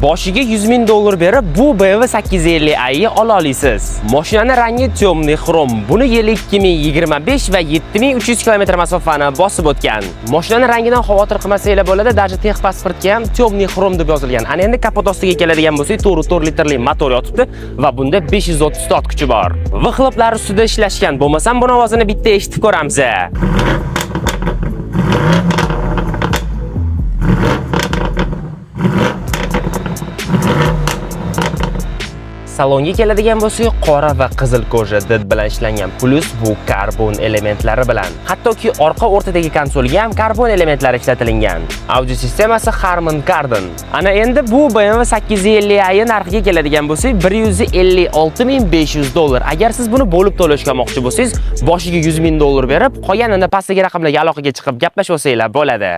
Boshiga 100 ming dollar berib bu BMW 850i ni ola olasiz. Mashinaning rangi temniy xrom. Buni yili 2025 va 7300 km masofani bosib o'tgan. Mashinaning rangidan xavotir qilmasanglar bo'ladi, даже texpasportga ham temniy xrom deb yozilgan. Ana endi kapot ostiga keladigan bo'lsak, 4 litrli motor yotibdi va bunda 530 tot kuchi bor. Vixloplar ustida ishlashgan, bo'lmasam buni ovozini bitta eshitib ko'ramiz. Salonga keladigan bo'lsak, qora va qizil koja did bilan ishlangan, plus bu karbon elementlari bilan. Hattoki orqa o'rtadagi konsolga ham karbon elementlari ishlatilgan. Audio sistemasi Harman Kardon. Ana endi bu BMW 850i narxiga keladigan bo'lsak, 156.500 dollar. Agar siz buni bo'lib to'lashga olmoqchi bo'lsangiz, boshiga 100 ming dollar berib, qolganini pastdagi raqamlarga aloqaga chiqib gaplashib olsanglar bo'ladi.